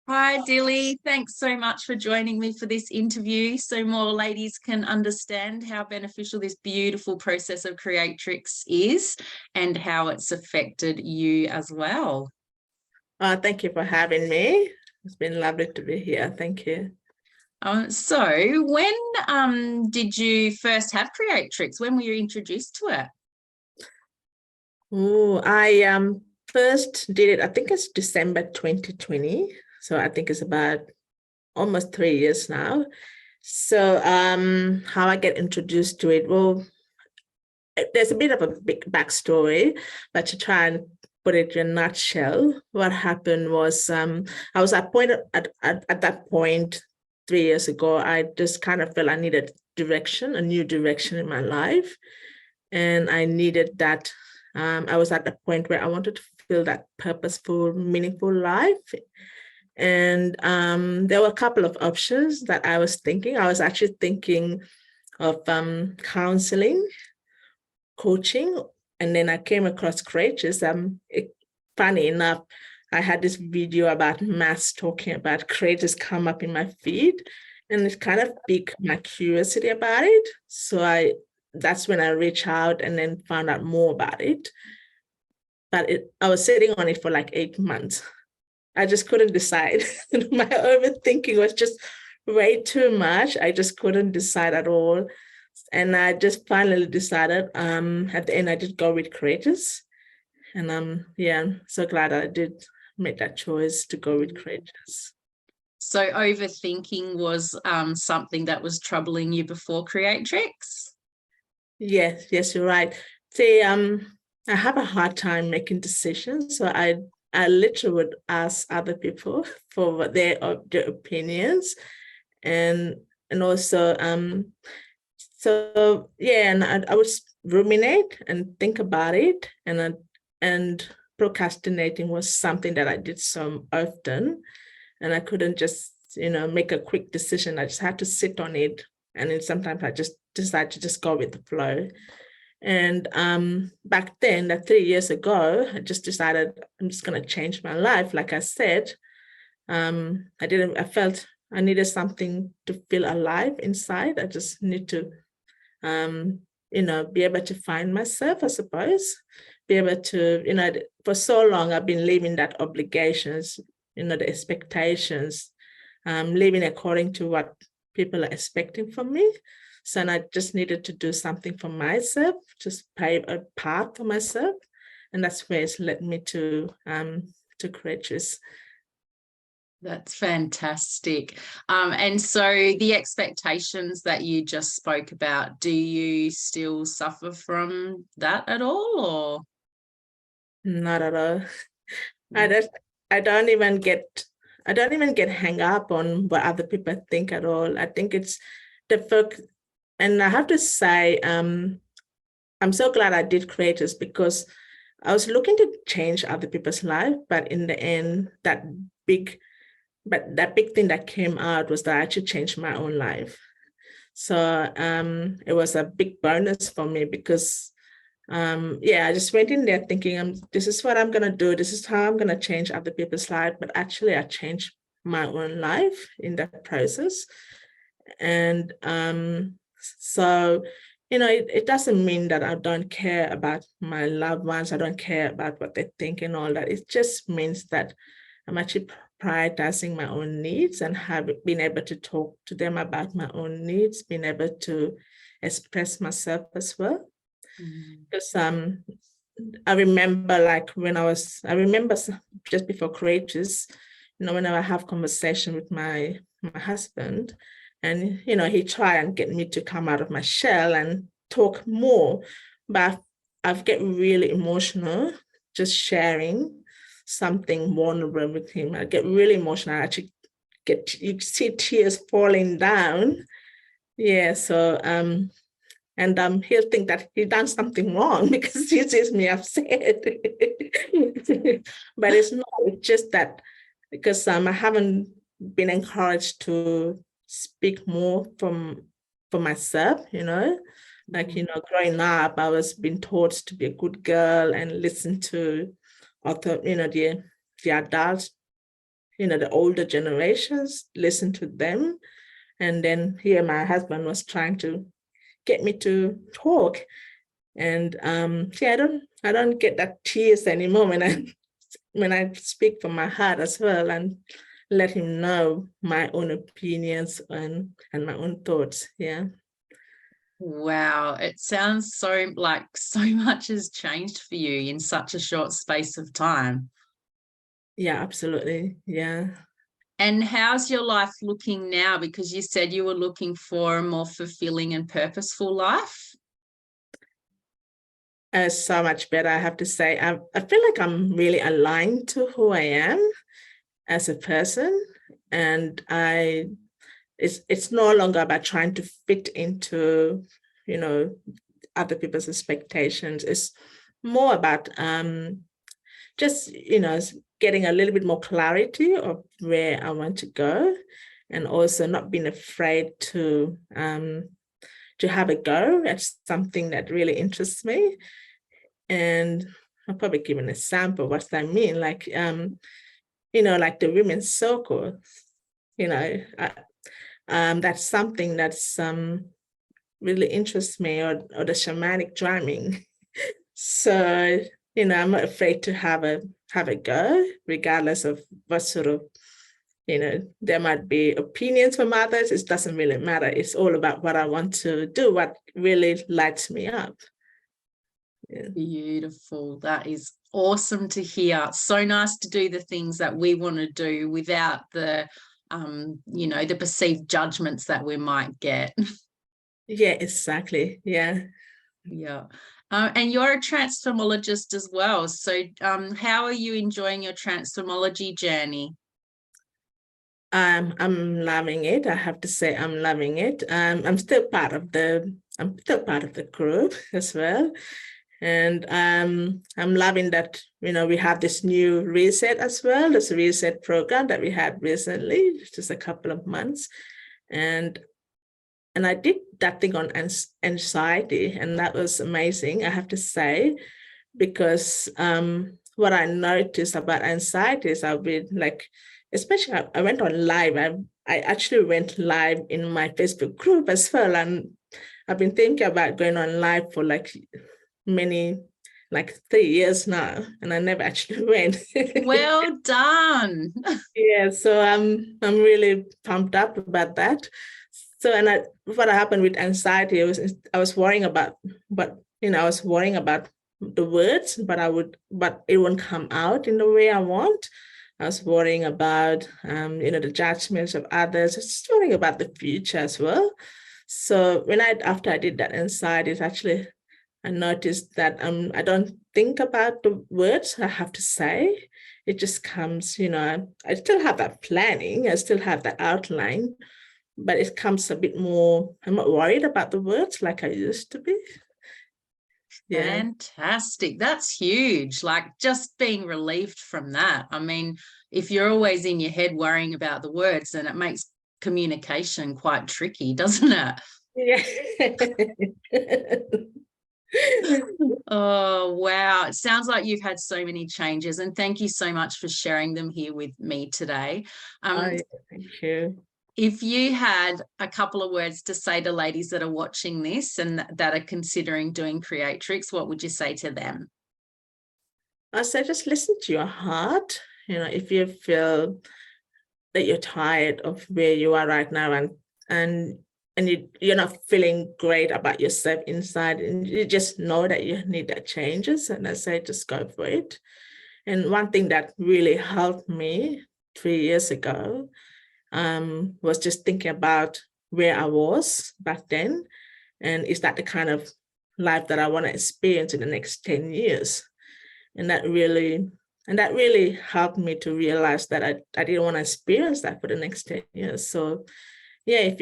Hi, Dili. Thanks so much for joining me for this interview so more ladies can understand how beneficial this beautiful process of Creatrix is and how it's affected you as well. Thank you for having me. It's been lovely to be here. Thank you. So when did you first have Creatrix? When were you introduced to it? I first did it, I think it's December 2020. So I think it's about almost 3 years now. So how I get introduced to it, well, there's a bit of a big backstory, but to try and put it in a nutshell, what happened was I was appointed at that point 3 years ago. I just kind of felt I needed direction, a new direction in my life. And I needed that. I was at the point where I wanted to feel that purposeful, meaningful life. And there were a couple of options that I was thinking. I was actually thinking of counseling, coaching, and then I came across Creatrix. Funny enough, I had this video about maths talking about Creatrix come up in my feed, and it kind of piqued my curiosity about it. So that's when I reached out and then found out more about it. But I was sitting on it for like 8 months. I just couldn't decide. My overthinking was just way too much. I just couldn't decide at all. And I just finally decided at the end, I did go with Creatrix. And I'm so glad I did make that choice to go with Creatrix. So overthinking was something that was troubling you before Creatrix? Yes, you're right. See, I have a hard time making decisions. So I literally would ask other people for their opinions. And also so yeah, and I would ruminate and think about it, and procrastinating was something that I did so often, and I couldn't just make a quick decision. I just had to sit on it, and then sometimes I just decide to just go with the flow. And back then, that 3 years ago, I just decided I'm just going to change my life. Like I said, I felt I needed something to feel alive inside. I just need to be able to find myself, I suppose, be able to, for so long I've been living that obligations, the expectations, living according to what people are expecting from me. So I just needed to do something for myself, just pave a path for myself. And that's where it's led me to Creatrix. That's fantastic. And so the expectations that you just spoke about, do you still suffer from that at all, or? Not at all. I don't even get hung up on what other people think at all. I think it's the focus. And I have to say, I'm so glad I did Creatrix, because I was looking to change other people's life, but in the end, that big thing that came out was that I actually changed my own life. So it was a big bonus for me, because I just went in there thinking, this is what I'm gonna do. This is how I'm gonna change other people's life. But actually, I changed my own life in that process. And so, it doesn't mean that I don't care about my loved ones. I don't care about what they think and all that. It just means that I'm actually prioritizing my own needs and have been able to talk to them about my own needs, being able to express myself as well. Because I remember just before Creatrix, whenever I have conversation with my husband, and he try and get me to come out of my shell and talk more, but I've get really emotional just sharing something vulnerable with him. I get really emotional. I actually you see tears falling down. Yeah, so and he'll think that he done something wrong because he sees me upset. But it's not. It's just that because I haven't been encouraged to speak more for myself. Like growing up, I was being taught to be a good girl and listen to the adults the older generations, listen to them. And then here my husband was trying to get me to talk. And see, I don't get that tears anymore when I speak from my heart as well, and let him know my own opinions and my own thoughts. Yeah. Wow, it sounds so like so much has changed for you in such a short space of time. Yeah, absolutely. Yeah. And how's your life looking now? Because you said you were looking for a more fulfilling and purposeful life. So much better, I have to say. I feel like I'm really aligned to who I am as a person, and it's no longer about trying to fit into, other people's expectations. It's more about just, getting a little bit more clarity of where I want to go, and also not being afraid to have a go at something that really interests me. And I'll probably give an example. What I mean, like, like the women's circle, that's something that's really interests me, or the shamanic drumming. So, I'm not afraid to have a go, regardless of what sort of, there might be opinions from others. It doesn't really matter. It's all about what I want to do, what really lights me up. Yeah. Beautiful. That is awesome to hear. So nice to do the things that we want to do without the the perceived judgments that we might get. Yeah, exactly. Yeah. Yeah. And you're a transformologist as well. So how are you enjoying your transformology journey? I'm loving it. I have to say I'm loving it. I'm still part of the group as well. And I'm loving that, we have this new reset as well. This reset program that we had recently, just a couple of months. And I did that thing on anxiety, and that was amazing, I have to say, because what I noticed about anxiety is I've been like, especially I went on live. I actually went live in my Facebook group as well. And I've been thinking about going on live for like 3 years now, and I never actually went. Well done. Yeah, so I'm really pumped up about that. So, and what happened with anxiety was I was worrying about, I was worrying about the words, but it won't come out in the way I want. I was worrying about, the judgments of others. I was just worrying about the future as well. So after I did that anxiety, it's actually, I noticed that I don't think about the words I have to say. It just comes, I still have that planning, I still have that outline, but it comes a bit more, I'm not worried about the words like I used to be. Yeah. Fantastic. That's huge. Like just being relieved from that. I mean, if you're always in your head worrying about the words, then it makes communication quite tricky, doesn't it? Yeah. Oh, wow. It sounds like you've had so many changes, and thank you so much for sharing them here with me today. Yeah, thank you. If you had a couple of words to say to ladies that are watching this and that are considering doing Creatrix, what would you say to them? I say just listen to your heart. If you feel that you're tired of where you are right now, and you're not feeling great about yourself inside, and you just know that you need that changes, and I say just go for it. And one thing that really helped me 3 years ago was just thinking about where I was back then, and is that the kind of life that I want to experience in the next 10 years? And that really helped me to realize that I didn't want to experience that for the next 10 years. So yeah,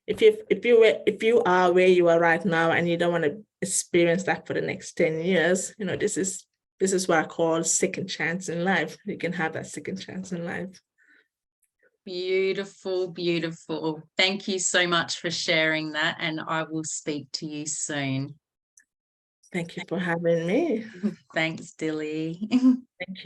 if you are where you are right now and you don't want to experience that for the next 10 years, this is what I call second chance in life. You can have that second chance in life. Beautiful, beautiful. Thank you so much for sharing that, and I will speak to you soon. Thank you for having me. Thanks, Dili. Thank you.